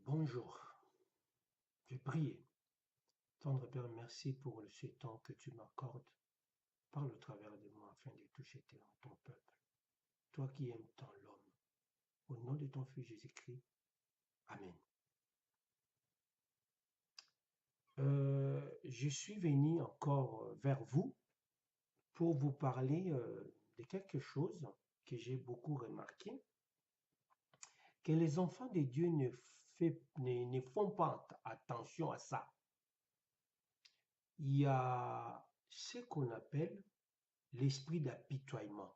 Bonjour, je vais prier. Tendre Père, merci pour ce temps que tu m'accordes. Parle au travers de moi afin de toucher ton peuple. Toi qui aimes tant l'homme. Au nom de ton Fils Jésus-Christ. Amen. Je suis venu encore vers vous pour vous parler de quelque chose que j'ai beaucoup remarqué, que les enfants de Dieu ne font pas attention à ça. Il y a ce qu'on appelle l'esprit d'apitoiement.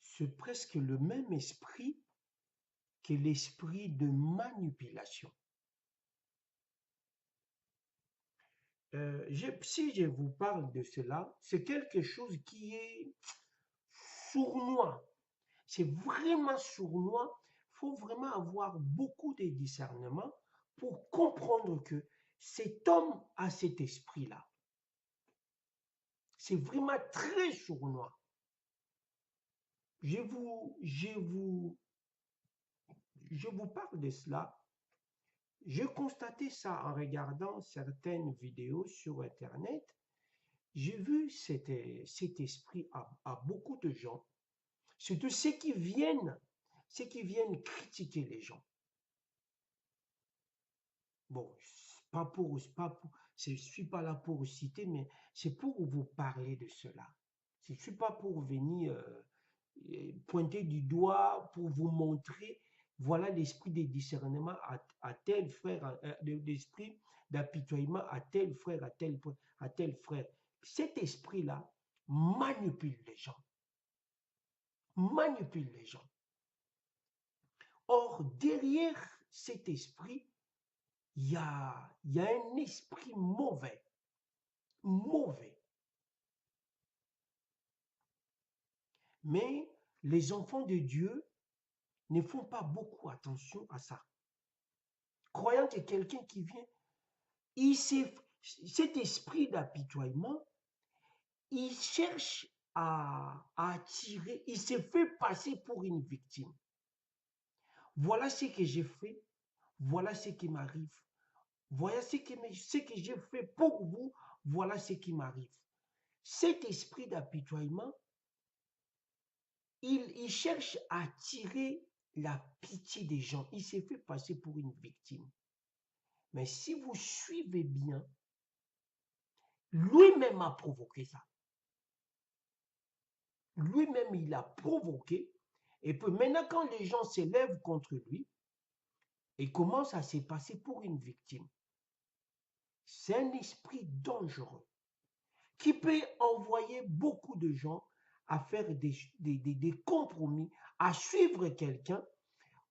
C'est presque le même esprit que l'esprit de manipulation. Si je vous parle de cela, c'est quelque chose qui est sournois. C'est vraiment sournois. Il faut vraiment avoir beaucoup de discernement pour comprendre que cet homme a cet esprit-là. C'est vraiment très sournois. Je vous parle de cela. J'ai constaté ça en regardant certaines vidéos sur Internet. J'ai vu cet esprit à beaucoup de gens, surtout ceux qui viennent critiquer les gens. Bon, je ne suis pas là pour vous citer, mais c'est pour vous parler de cela. Je ne suis pas pour venir pointer du doigt, pour vous montrer, voilà l'esprit de discernement à tel frère, l'esprit d'apitoiement à tel frère, à tel frère. Cet esprit-là manipule les gens. Manipule les gens. Or, derrière cet esprit, il y a un esprit mauvais. Mauvais. Mais les enfants de Dieu ne font pas beaucoup attention à ça. Croyant que quelqu'un qui vient, cet esprit d'apitoiement, il cherche à attirer, il se fait passer pour une victime. Voilà ce que j'ai fait, voilà ce qui m'arrive. Voilà ce que j'ai fait pour vous, voilà ce qui m'arrive. Cet esprit d'apitoiement, il cherche à attirer la pitié des gens. Il s'est fait passer pour une victime. Mais si vous suivez bien, lui-même a provoqué ça. Lui-même, il a provoqué. Et puis maintenant, quand les gens s'élèvent contre lui, il commence à se passer pour une victime. C'est un esprit dangereux qui peut envoyer beaucoup de gens à faire des compromis, à suivre quelqu'un,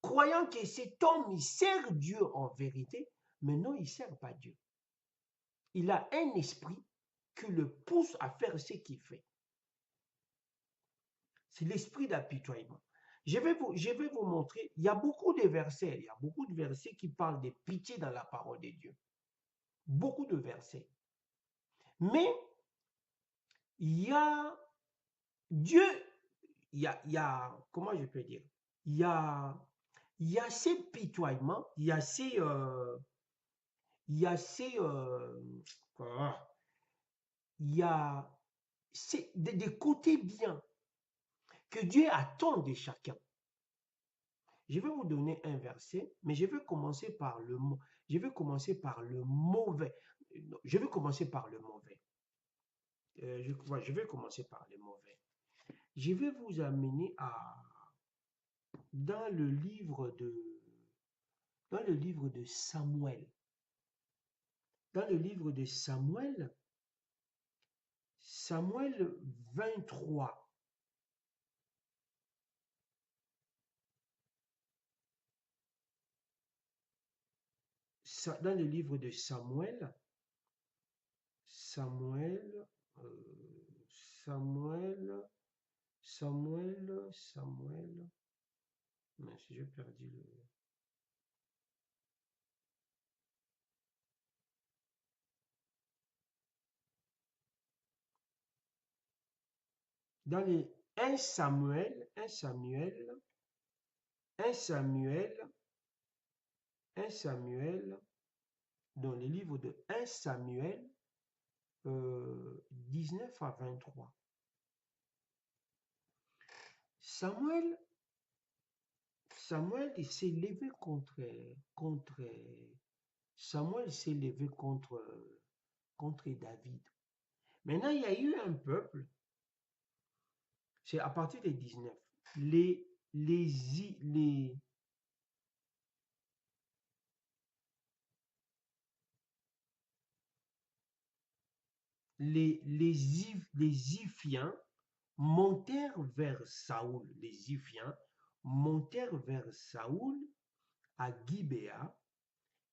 croyant que cet homme, il sert Dieu en vérité, mais non, il ne sert pas Dieu. Il a un esprit qui le pousse à faire ce qu'il fait. C'est l'esprit d'apitoiement. Je vais vous montrer, il y a beaucoup de versets qui parlent de pitié dans la parole de Dieu. Beaucoup de versets. Mais il y a Dieu, comment je peux dire, il y a ces pitoiements, il y a ces, il y a des côtés bien que Dieu attend de chacun. Je vais vous donner un verset, mais je vais commencer par le mauvais. Je vais commencer par le mauvais. Je vais commencer par le mauvais. Je vais commencer par le mauvais. Je vais vous amener dans le livre de Samuel. Dans le livre de Samuel, Samuel 23. Dans le livre de Samuel, Samuel, Samuel, mais si j'ai perdu le... Dans les 1 Samuel, 1 Samuel, dans le livre de 1 Samuel 19 à 23. Samuel s'est levé Samuel s'est levé contre David. Maintenant, il y a eu un peuple, c'est à partir des 19, les Ziphiens montèrent vers Saoul. Les Ziphiens montèrent vers Saoul à Gibéa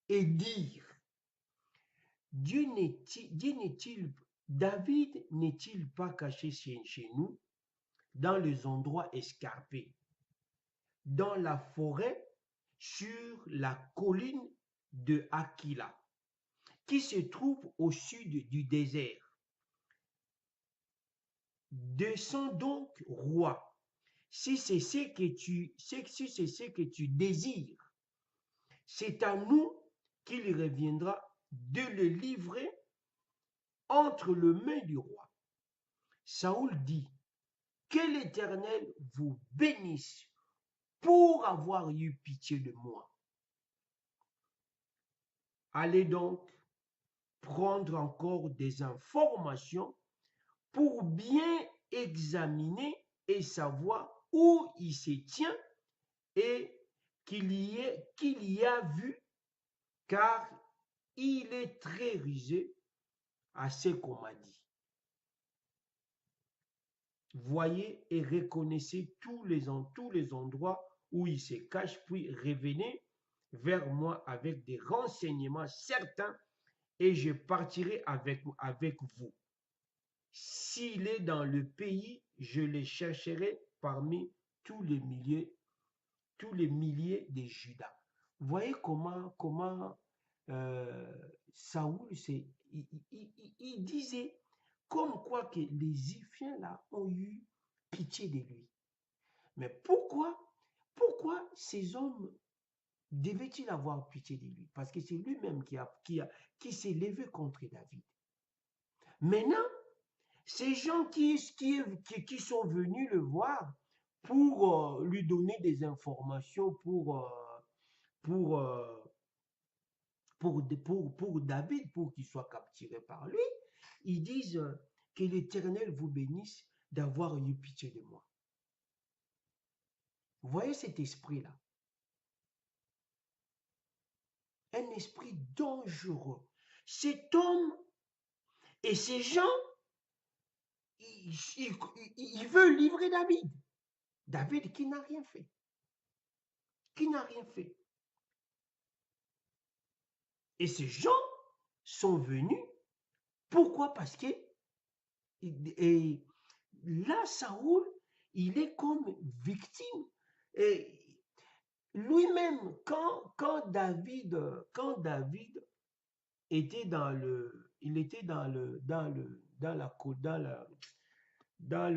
et dirent, David n'est-il pas caché chez nous, dans les endroits escarpés, dans la forêt, sur la colline de Aquila, qui se trouve au sud du désert? Descends donc, roi, si c'est ce que tu désires. C'est à nous qu'il reviendra de le livrer entre les mains du roi. Saoul dit, que l'Éternel vous bénisse pour avoir eu pitié de moi. Allez donc prendre encore des informations pour bien examiner et savoir où il se tient et qu'il y a vu, car il est très rusé à ce qu'on m'a dit. Voyez et reconnaissez tous les endroits où il se cache, puis revenez vers moi avec des renseignements certains et je partirai avec vous. S'il est dans le pays, je le chercherai parmi tous les milliers de Judas. Vous voyez comment Saoul, il disait comme quoi que les Ziphiens là ont eu pitié de lui. Mais pourquoi ces hommes devaient-ils avoir pitié de lui? Parce que c'est lui-même qui s'est levé contre David. Maintenant, ces gens qui sont venus le voir pour lui donner des informations pour David, pour qu'il soit capturé par lui, ils disent que l'Éternel vous bénisse d'avoir eu pitié de moi. Vous voyez cet esprit-là? Un esprit dangereux. Cet homme et ces gens, ils veulent livrer David. David qui n'a rien fait. Qui n'a rien fait. Et ces gens sont venus. Pourquoi? Parce que et là, Saoul, il est comme victime. Et lui-même, quand David était dans le, il était dans le, dans le, dans la, dans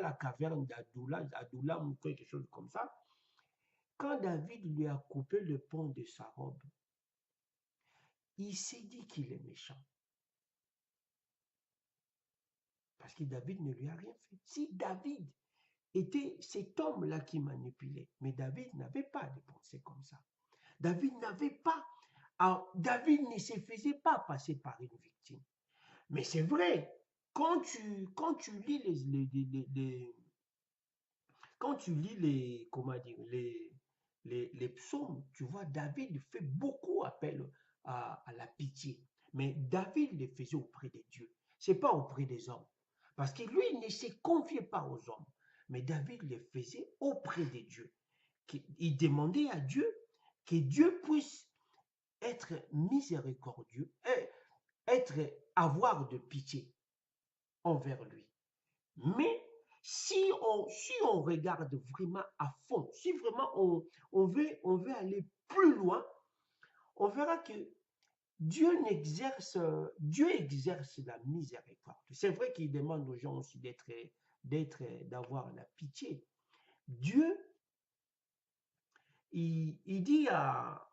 la caverne d'Adoulam ou quelque chose comme ça, quand David lui a coupé le pan de sa robe, il s'est dit qu'il est méchant. Parce que David ne lui a rien fait. Si David était cet homme-là qui manipulait, mais David n'avait pas de pensée comme ça. David ne se faisait pas passer par une victime. Mais c'est vrai, quand tu lis les psaumes, tu vois, David fait beaucoup appel à la pitié. Mais David le faisait auprès de Dieu. Ce n'est pas auprès des hommes. Parce que lui, il ne se confiait pas aux hommes. Mais David le faisait auprès de Dieu. Il demandait à Dieu que Dieu puisse être miséricordieux, avoir de pitié envers lui. Mais si on regarde vraiment à fond, si vraiment on veut aller plus loin, on verra que Dieu exerce la miséricorde. C'est vrai qu'il demande aux gens aussi d'avoir la pitié. Dieu il dit à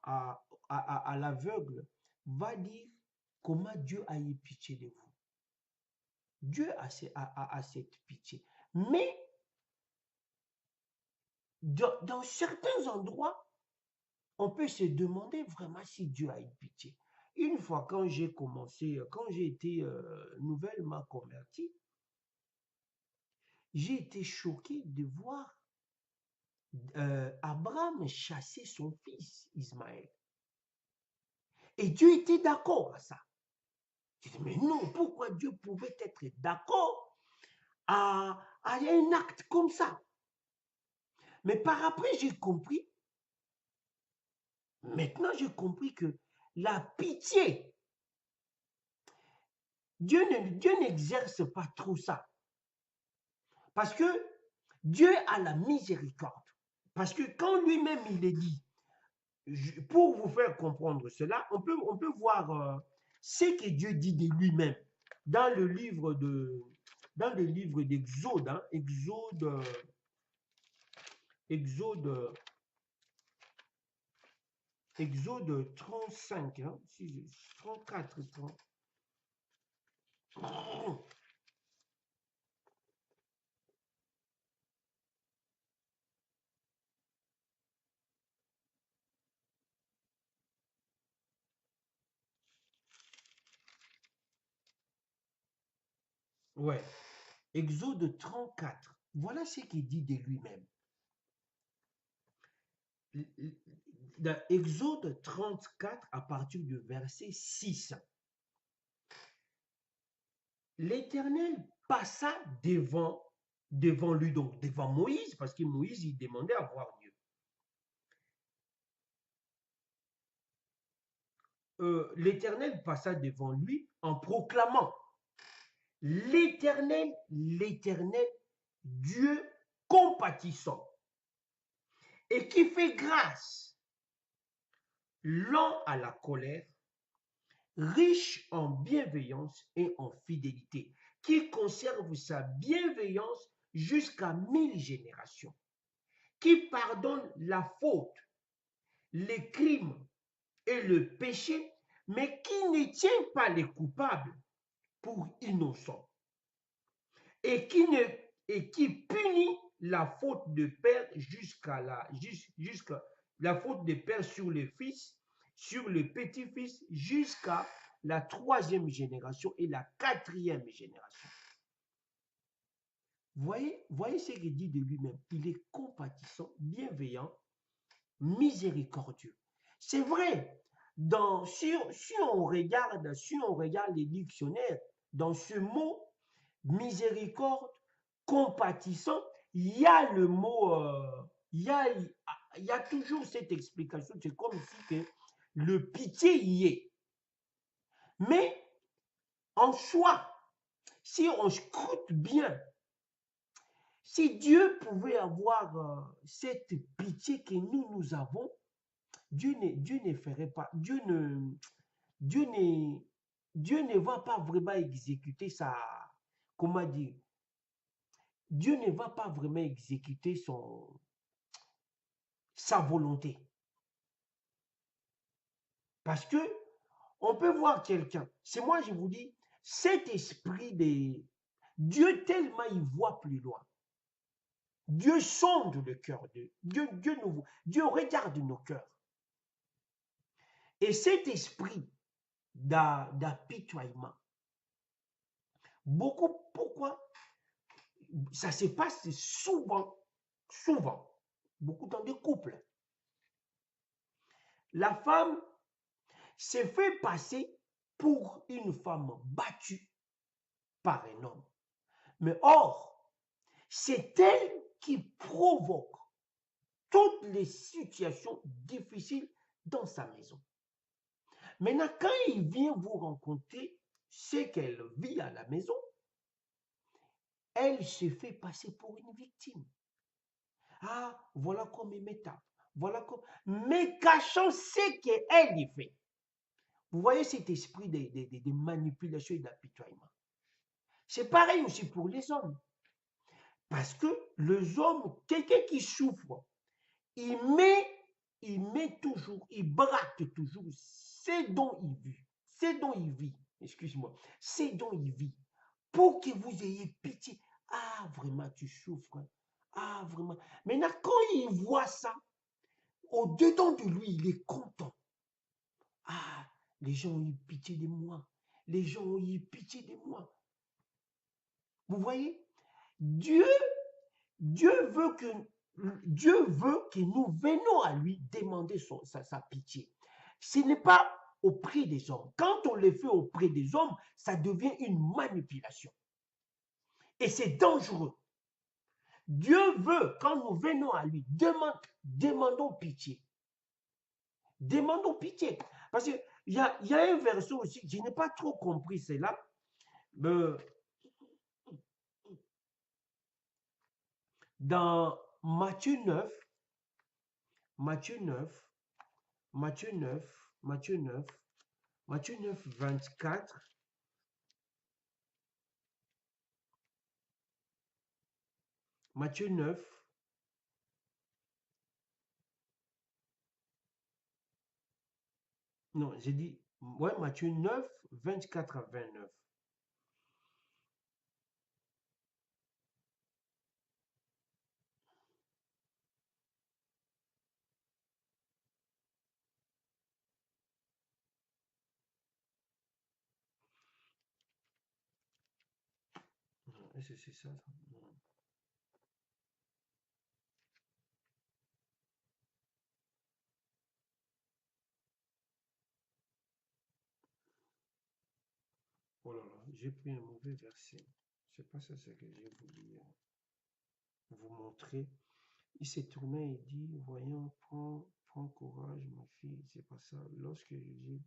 l'aveugle, va dire comment Dieu a eu pitié de vous. Dieu a cette pitié. Mais dans certains endroits, on peut se demander vraiment si Dieu a eu pitié. Une fois, quand j'ai été nouvellement converti, j'ai été choqué de voir Abraham chasser son fils Ismaël. Et Dieu était d'accord à ça. Je dis, mais non, pourquoi Dieu pouvait être d'accord à un acte comme ça? Mais par après, j'ai compris, maintenant j'ai compris que la pitié, Dieu n'exerce pas trop ça. Parce que Dieu a la miséricorde. Parce que quand lui-même il est dit, pour vous faire comprendre cela, on peut voir ce que Dieu dit de lui-même dans le livre d'Exode, hein, Exode 35, hein, 34, 30. Ouais, Exode 34. Voilà ce qu'il dit de lui-même. Dans Exode 34, à partir du verset 6, l'Éternel passa devant lui, donc devant Moïse, parce que Moïse, il demandait à voir Dieu. L'Éternel passa devant lui en proclamant, l'Éternel, Dieu compatissant, et qui fait grâce, lent à la colère, riche en bienveillance et en fidélité, qui conserve sa bienveillance jusqu'à 1000 générations, qui pardonne la faute, les crimes et le péché, mais qui ne tient pas les coupables pour innocents, et qui punit la faute de père jusqu'à la faute de père sur le fils, sur le petit-fils, jusqu'à la 3e génération et la 4e génération. Voyez ce qu'il dit de lui-même. Il est compatissant, bienveillant, miséricordieux. C'est vrai, si on regarde les dictionnaires, dans ce mot miséricorde, compatissant, il y a le mot, il y a toujours cette explication, c'est comme si que le pitié y est. Mais en soi, si on scrute bien, si Dieu pouvait avoir cette pitié que nous avons, Dieu ne ferait pas, Dieu ne va pas vraiment exécuter comment dire, Dieu ne va pas vraiment exécuter sa volonté. Parce que on peut voir quelqu'un, c'est moi je vous dis, cet esprit de Dieu tellement il voit plus loin. Dieu sonde le cœur de Dieu regarde nos cœurs. Et cet esprit d'apitoiement, pourquoi ça se passe souvent, beaucoup dans des couples. La femme se fait passer pour une femme battue par un homme. Mais or, c'est elle qui provoque toutes les situations difficiles dans sa maison. Maintenant, quand il vient vous rencontrer ce qu'elle vit à la maison, elle se fait passer pour une victime. Ah, voilà comme il me tape. Voilà comme... Mais cachant ce qu'elle y fait. Vous voyez cet esprit de manipulation et d'apitoiement. C'est pareil aussi pour les hommes. Parce que les hommes, quelqu'un qui souffre, il met il met toujours, il braque toujours ce dont il vit, ce dont il vit, excuse-moi, ce dont il vit, pour que vous ayez pitié. Ah, vraiment, tu souffres. Ah, vraiment. Maintenant, quand il voit ça, au-dedans de lui, il est content. Ah, les gens ont eu pitié de moi. Les gens ont eu pitié de moi. Vous voyez, Dieu, Dieu veut que, Dieu veut que nous venions à lui demander sa pitié. Ce n'est pas auprès des hommes. Quand on le fait auprès des hommes, ça devient une manipulation. Et c'est dangereux. Dieu veut, quand nous venons à lui, demandons pitié. Demandons pitié. Parce qu'il y a un verset aussi, je n'ai pas trop compris cela. Dans Matthieu 9, Matthieu 9, Matthieu 9, Matthieu 9, Matthieu 9, 24. Matthieu 9, non, j'ai dit, ouais, Matthieu 9, 24 à 29. Est-ce que c'est ça? Non. Oh là là, j'ai pris un mauvais verset. C'est pas ça ce que j'ai voulu vous montrer. Il s'est tourné et dit, voyons, prends courage, ma fille. C'est pas ça. Lorsque je dis,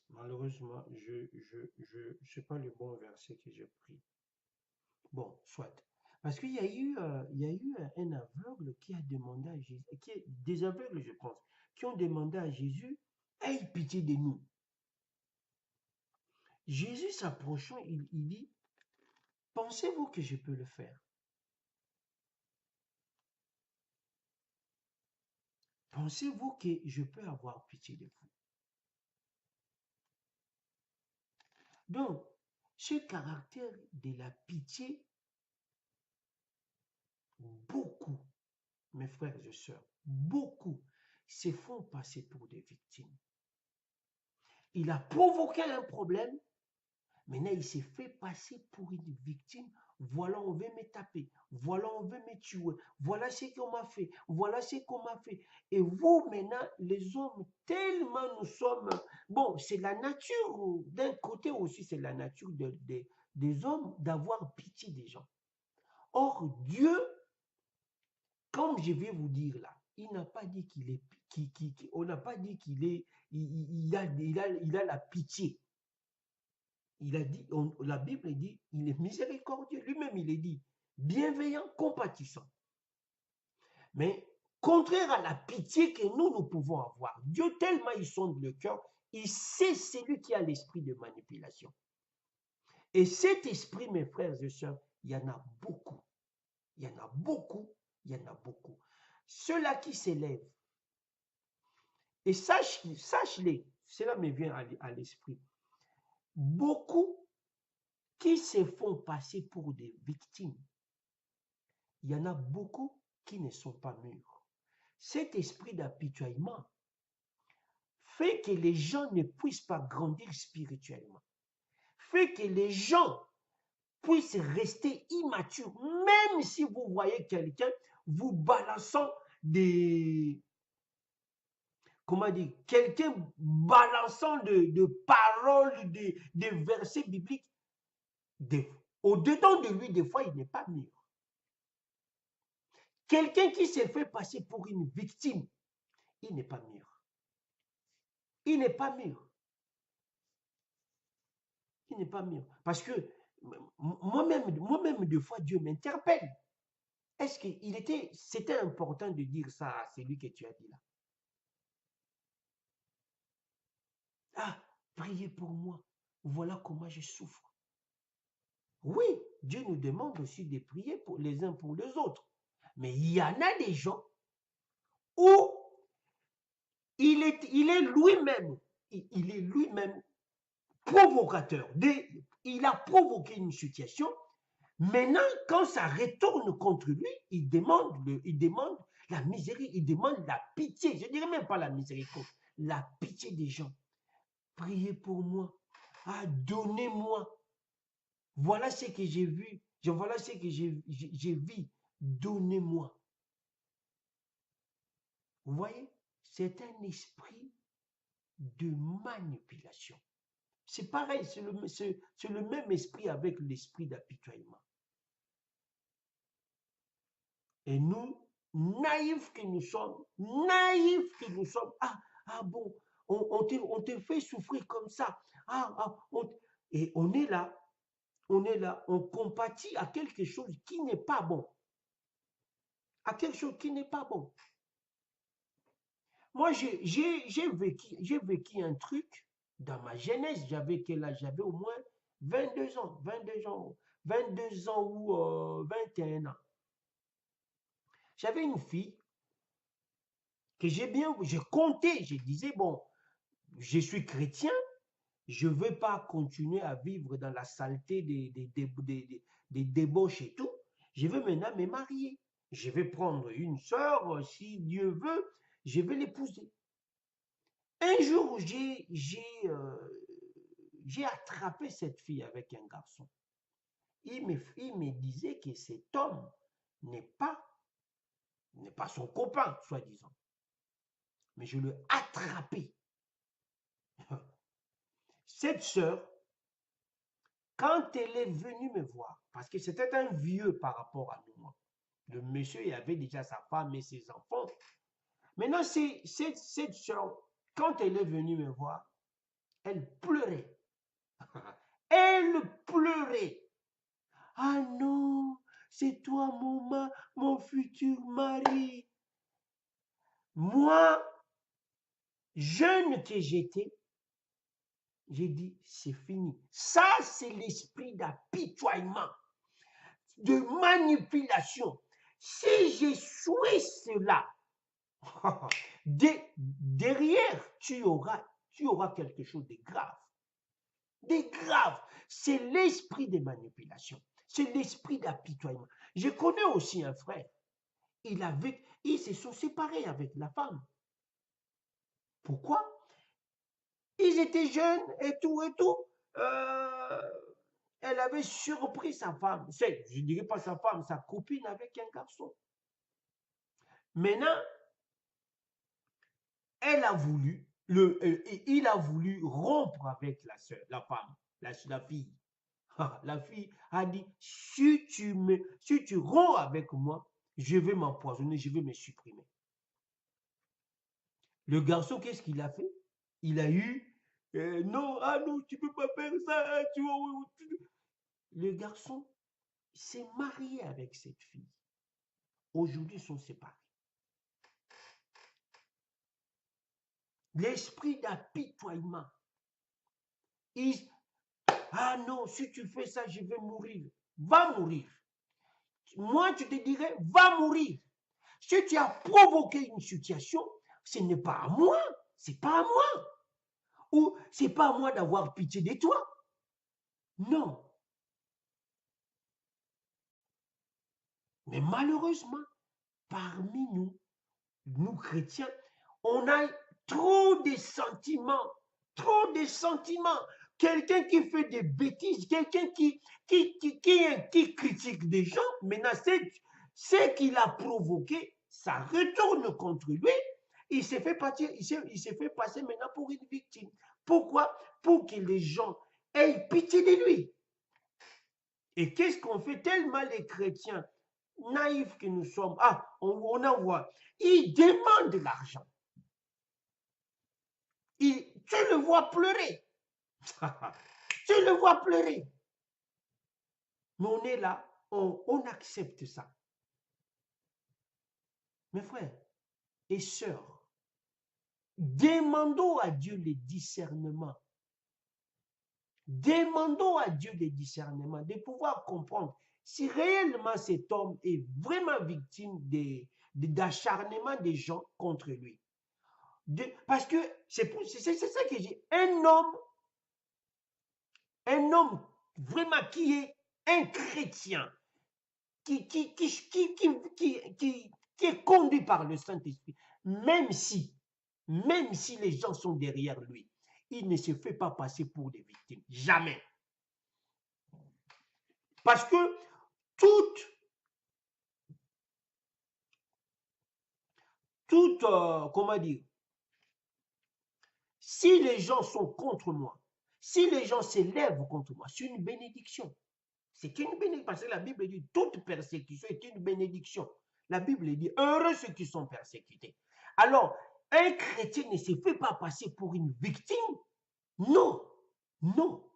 malheureusement, je sais pas le bon verset que j'ai pris. Bon, soit. Parce qu'il y a eu, un aveugle qui a demandé à Jésus, des aveugles, je pense, qui ont demandé à Jésus, aie pitié de nous. Jésus s'approchant, il dit, pensez-vous que je peux le faire? Pensez-vous que je peux avoir pitié de vous? Donc, ce caractère de la pitié, beaucoup, mes frères et sœurs, beaucoup se font passer pour des victimes. Il a provoqué un problème. Maintenant, il s'est fait passer pour une victime. Voilà, on veut me taper. Voilà, on veut me tuer. Voilà ce qu'on m'a fait. Voilà ce qu'on m'a fait. Et vous, maintenant, les hommes, tellement nous sommes... Bon, c'est la nature, d'un côté aussi, c'est la nature des hommes d'avoir pitié des gens. Or, Dieu, comme je vais vous dire là, il n'a pas dit qu'il est... on n'a pas dit qu'il est... il a la pitié. Il a dit, la Bible dit, il est miséricordieux. Lui-même, il est dit, bienveillant, compatissant. Mais contraire à la pitié que nous pouvons avoir, Dieu tellement il sonde le cœur, il sait celui qui a l'esprit de manipulation. Et cet esprit, mes frères et sœurs, il y en a beaucoup. Il y en a beaucoup. Il y en a beaucoup. Ceux-là qui s'élèvent, et sache-les, cela me vient à l'esprit, beaucoup qui se font passer pour des victimes, il y en a beaucoup qui ne sont pas mûrs. Cet esprit d'apitoiement fait que les gens ne puissent pas grandir spirituellement, fait que les gens puissent rester immatures, même si vous voyez quelqu'un vous balançant des... Comment dire? Quelqu'un balançant de paroles, de versets bibliques. Au-dedans de lui, des fois, il n'est pas mûr. Quelqu'un qui s'est fait passer pour une victime, il n'est pas mûr. Il n'est pas mûr. Il n'est pas mûr. Parce que moi-même, des fois, Dieu m'interpelle. Est-ce qu'il c'était important de dire ça à celui que tu as dit là? priez pour moi. Voilà comment je souffre. Oui, Dieu nous demande aussi de prier pour les uns pour les autres. Mais il y en a des gens où il est lui-même, il est lui-même provocateur. Il a provoqué une situation. Maintenant, quand ça retourne contre lui, il demande la miséricorde, il demande la pitié. Je ne dirais même pas la miséricorde, la pitié des gens. Priez pour moi. Ah, donnez-moi. Voilà ce que j'ai vu. Voilà ce que j'ai vu. Donnez-moi. Vous voyez, c'est un esprit de manipulation. C'est pareil, c'est le même esprit avec l'esprit d'apitoiement. Et nous, naïfs que nous sommes, ah bon, on te fait souffrir comme ça. Et on est là, on compatit à quelque chose qui n'est pas bon. À quelque chose qui n'est pas bon. Moi, j'ai vécu un truc dans ma jeunesse. J'avais quel âge? J'avais au moins 22 ans, 22 ans ou 21 ans. J'avais une fille que j'ai compté, je disais, bon, je suis chrétien, je ne veux pas continuer à vivre dans la saleté des débauches et tout. Je veux maintenant me marier. Je vais prendre une sœur, si Dieu veut, je vais l'épouser. Un jour, j'ai attrapé cette fille avec un garçon. Il me disait que cet homme n'est pas son copain, soi-disant. Mais je l'ai attrapé. Cette sœur, quand elle est venue me voir, parce que c'était un vieux par rapport à nous, le monsieur il avait déjà sa femme et ses enfants. Maintenant, cette sœur, quand elle est venue me voir, elle pleurait. Elle pleurait. Ah non, c'est toi mon futur mari. Moi, jeune que j'étais, j'ai dit, c'est fini. Ça, c'est l'esprit d'apitoiement, de manipulation. Si je suis cela, derrière, tu auras quelque chose de grave. C'est l'esprit de manipulation. C'est l'esprit d'apitoiement. Je connais aussi un frère. Ils se sont séparés avec la femme. Pourquoi? Ils étaient jeunes et tout. Elle avait surpris sa femme. Je ne dirais pas sa femme, sa copine avec un garçon. Maintenant, il a voulu rompre avec la femme, la fille. La fille a dit, si tu romps avec moi, je vais m'empoisonner, je vais me supprimer. Le garçon, qu'est-ce qu'il a fait? Il a eu, non, tu ne peux pas faire ça. Le garçon s'est marié avec cette fille. Aujourd'hui, ils sont séparés. L'esprit d'apitoiement. Ah non, si tu fais ça, je vais mourir. Va mourir. Moi, tu te dirais, va mourir. Si tu as provoqué une situation, ce n'est pas à moi. C'est pas à moi. Ou c'est pas à moi d'avoir pitié de toi. Non. Mais malheureusement, parmi nous chrétiens, on a trop de sentiments. Trop de sentiments. Quelqu'un qui fait des bêtises, quelqu'un qui critique des gens, maintenant, ce qu'il a provoqué, ça retourne contre lui. Il s'est fait passer maintenant pour une victime. Pourquoi? Pour que les gens aient pitié de lui. Et qu'est-ce qu'on fait tellement les chrétiens naïfs que nous sommes? On envoie. Ils demandent l'argent. Tu le vois pleurer. Tu le vois pleurer. Mais on est là, on accepte ça. Mes frères et sœurs, demandons à Dieu le discernement Demandons à Dieu des discernements, de pouvoir comprendre si réellement cet homme est vraiment victime d'acharnement des gens contre lui. Parce que c'est ça que j'ai. Un homme vraiment qui est un chrétien, qui est conduit par le Saint-Esprit, même si les gens sont derrière lui, il ne se fait pas passer pour des victimes. Jamais. Parce que comment dire, si les gens sont contre moi, si les gens s'élèvent contre moi, c'est une bénédiction. C'est une bénédiction, parce que la Bible dit toute persécution est une bénédiction. La Bible dit heureux ceux qui sont persécutés. Alors, un chrétien ne se fait pas passer pour une victime. Non, non.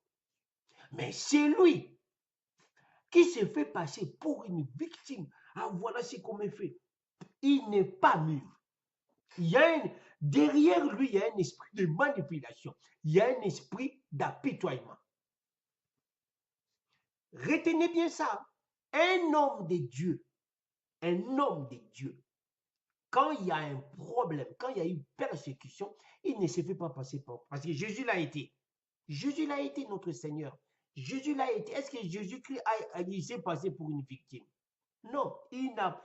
Mais c'est lui qui se fait passer pour une victime. Ah, voilà ce qu'on me fait. Il n'est pas mûr. Derrière lui, il y a un esprit de manipulation. Il y a un esprit d'apitoiement. Retenez bien ça. Un homme de Dieu, quand il y a un problème, quand il y a une persécution, il ne se fait pas passer par. Parce que Jésus l'a été. Jésus l'a été, notre Seigneur. Jésus l'a été. Est-ce que Jésus-Christ s'est passé pour une victime? Non, il n'a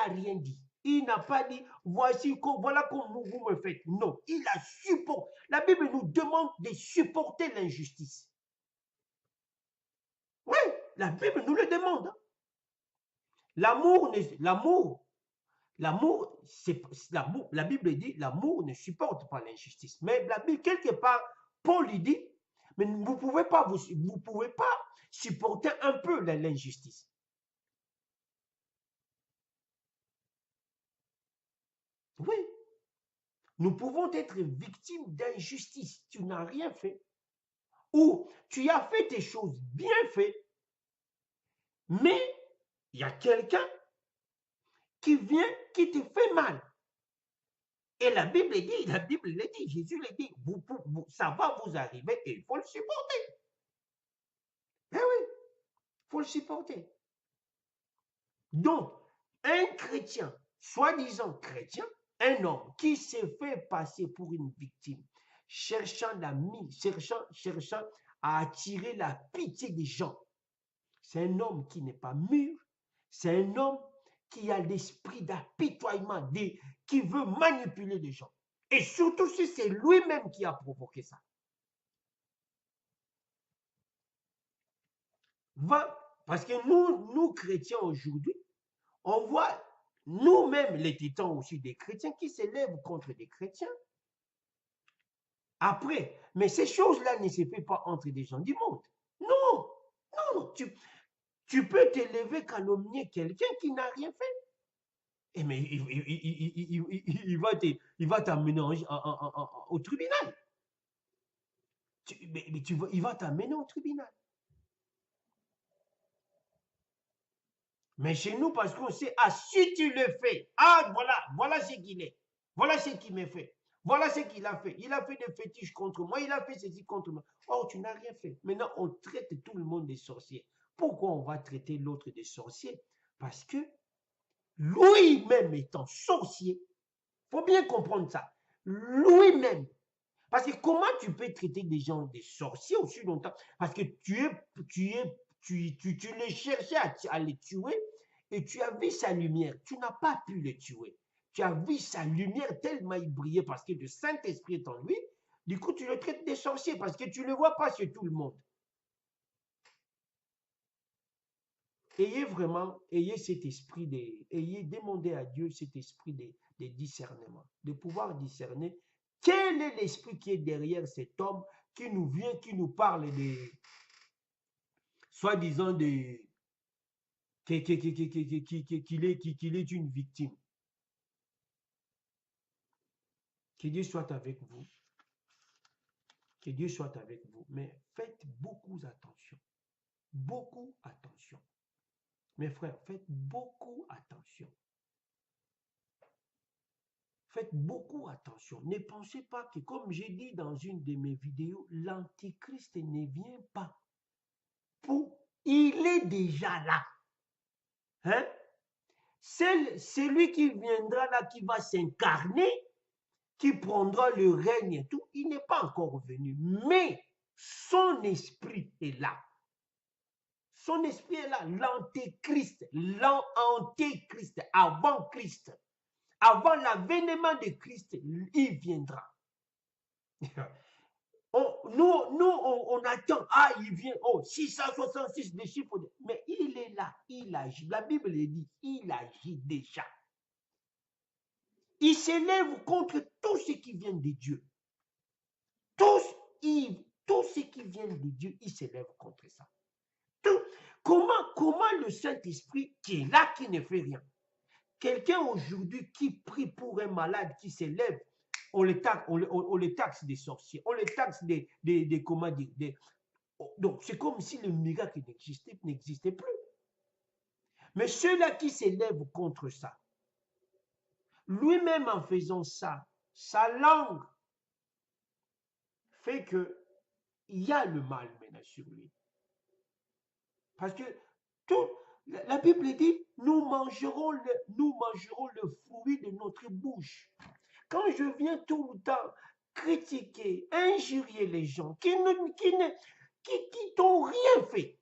rien dit. Il n'a pas dit, voilà comme vous me faites. Non, il a supporté. La Bible nous demande de supporter l'injustice. Oui, la Bible nous le demande. La Bible dit, l'amour ne supporte pas l'injustice. Mais la Bible, quelque part, Paul lui dit, mais vous ne pouvez pas supporter un peu l'injustice. Oui, nous pouvons être victimes d'injustice. Tu n'as rien fait. Ou tu as fait tes choses bien faites, mais il y a quelqu'un qui vient, qui te fait mal. Et la Bible le dit, Jésus le dit, ça va vous arriver et il faut le supporter. Eh oui, il faut le supporter. Donc, un chrétien, soi-disant chrétien, un homme qui s'est fait passer pour une victime, cherchant à attirer la pitié des gens, c'est un homme qui n'est pas mûr, c'est un homme qui a l'esprit d'apitoiement, qui veut manipuler les gens. Et surtout si c'est lui-même qui a provoqué ça. Parce que nous chrétiens aujourd'hui, on voit nous-mêmes les titans aussi des chrétiens qui s'élèvent contre des chrétiens. Après, mais ces choses-là ne se font pas entre des gens du monde. Non, non, tu peux t'élever, calomnier quelqu'un qui n'a rien fait. Et mais il va t'amener au tribunal. Il va t'amener au tribunal. Mais chez nous, parce qu'on sait, ah, si tu le fais, ah, voilà ce qu'il est. Voilà ce qu'il me fait. Voilà ce qu'il a fait. Il a fait des fétiches contre moi, il a fait ceci contre moi. Oh, tu n'as rien fait. Maintenant, on traite tout le monde des sorciers. Pourquoi on va traiter l'autre des sorciers? Parce que lui-même étant sorcier, il faut bien comprendre ça. Lui-même. Parce que comment tu peux traiter des gens des sorciers aussi longtemps? Parce que tu les cherchais à les tuer et tu as vu sa lumière. Tu n'as pas pu le tuer. Tu as vu sa lumière tellement il brillait parce que le Saint-Esprit est en lui. Du coup, tu le traites des sorciers parce que tu ne le vois pas chez tout le monde. Ayez cet esprit, ayez demandé à Dieu cet esprit de discernement, de pouvoir discerner quel est l'esprit qui est derrière cet homme qui nous vient, qui nous parle de, soi-disant, qu'il est une victime. Que Dieu soit avec vous. Que Dieu soit avec vous. Mais faites beaucoup attention. Beaucoup attention. Mes frères, faites beaucoup attention. Faites beaucoup attention. Ne pensez pas que, comme j'ai dit dans une de mes vidéos, l'Antichrist ne vient pas. Il est déjà là. Hein? C'est celui qui viendra là, qui va s'incarner, qui prendra le règne et tout. Il n'est pas encore venu. Mais son esprit est là. Son esprit est là. L'Antéchrist, avant Christ, avant l'avènement de Christ, il viendra. On attend, il vient, 666 des chiffres, mais il est là, il agit. La Bible le dit, il agit déjà. Il s'élève contre tout ce qui vient de Dieu. Tout ce qui vient de Dieu, il s'élève contre ça. Comment le Saint-Esprit qui est là, qui ne fait rien, quelqu'un aujourd'hui qui prie pour un malade qui s'élève, on les taxe des sorciers, on les taxe des comment dire, donc c'est comme si le miracle n'existait plus. Mais ceux-là qui s'élèvent contre ça, lui-même en faisant ça, sa langue fait que il y a le mal maintenant sur lui. Parce que la Bible dit, nous mangerons le fruit de notre bouche. Quand je viens tout le temps critiquer, injurier les gens qui t'ont rien fait,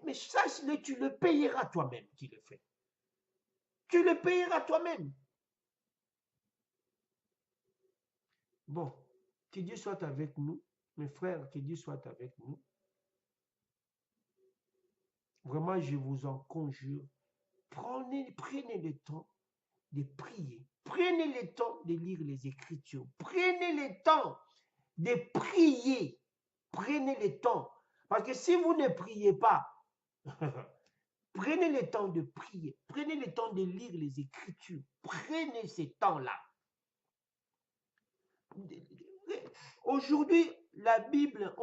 mais sache-le, tu le payeras toi-même qui le fait. Tu le payeras toi-même. Bon, que Dieu soit avec nous. Mes frères, que Dieu soit avec nous. Vraiment, je vous en conjure. Prenez le temps de prier. Prenez le temps de lire les Écritures. Prenez le temps de prier. Prenez le temps. Parce que si vous ne priez pas, prenez le temps de prier. Prenez le temps de lire les Écritures. Prenez ce temps-là. Aujourd'hui, la Bible,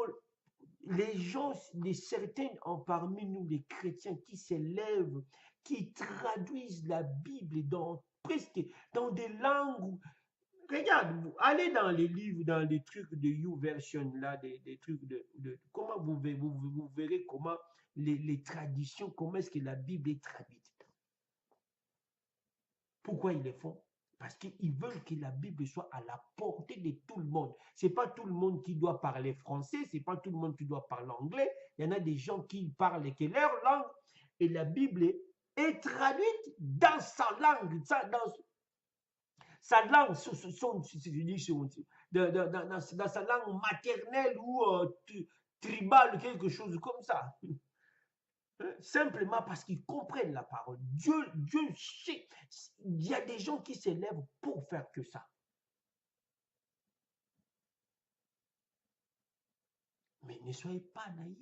les gens, certains parmi nous, les chrétiens, qui s'élèvent, qui traduisent la Bible presque dans des langues. Regarde, allez dans les livres, dans les trucs de YouVersion, là, des trucs comment vous verrez comment les traditions, comment est-ce que la Bible est traduite. Pourquoi ils le font? Parce qu'ils veulent que la Bible soit à la portée de tout le monde. Ce n'est pas tout le monde qui doit parler français, ce n'est pas tout le monde qui doit parler anglais. Il y en a des gens qui parlent que leur langue, et la Bible est traduite dans sa langue, dans sa langue, dans sa langue maternelle ou tribale, quelque chose comme ça. Simplement parce qu'ils comprennent la parole. Dieu sait. Il y a des gens qui s'élèvent pour faire que ça. Mais ne soyez pas naïfs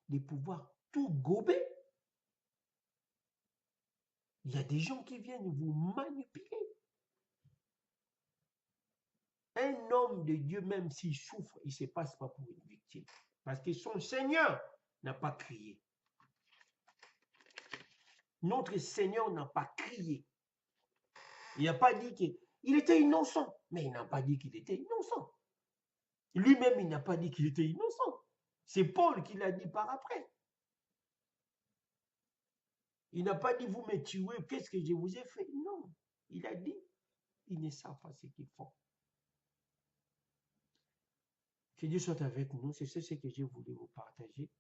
de pouvoir tout gober. Il y a des gens qui viennent vous manipuler. Un homme de Dieu, même s'il souffre, il ne se passe pas pour une victime. Parce que son Seigneur n'a pas crié. Notre Seigneur n'a pas crié. Il n'a pas dit qu'il était innocent, mais il n'a pas dit qu'il était innocent. Lui-même, il n'a pas dit qu'il était innocent. C'est Paul qui l'a dit par après. Il n'a pas dit, vous me tuez, qu'est-ce que je vous ai fait? Non, il a dit, ils ne savent pas ce qu'ils font. Que Dieu soit avec nous, c'est ce que j'ai voulu vous partager.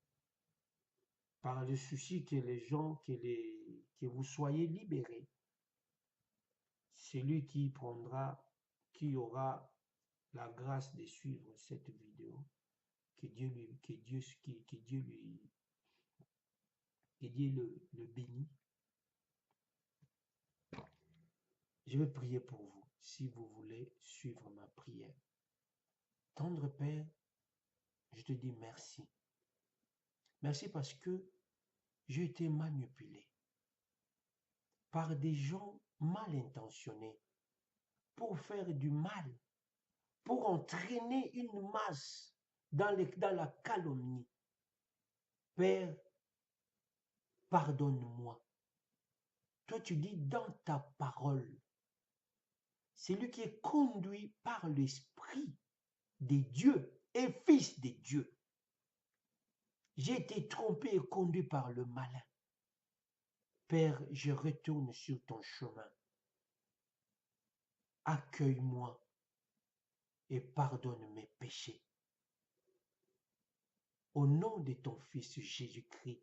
Par le souci que les gens, que vous soyez libérés. Celui qui aura la grâce de suivre cette vidéo, que Dieu le bénisse. Je vais prier pour vous, si vous voulez suivre ma prière. Tendre Père, je te dis merci. Merci parce que j'ai été manipulé par des gens mal intentionnés pour faire du mal, pour entraîner une masse dans la calomnie. Père, pardonne-moi. Toi, tu dis dans ta parole, celui qui est conduit par l'Esprit des dieux et fils des dieux. J'ai été trompé et conduit par le malin. Père, je retourne sur ton chemin. Accueille-moi et pardonne mes péchés. Au nom de ton Fils Jésus-Christ,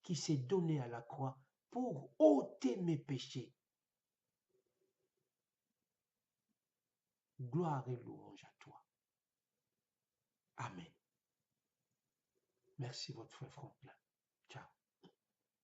qui s'est donné à la croix pour ôter mes péchés. Gloire et louange à toi. Amen. Merci, votre frère Franklin.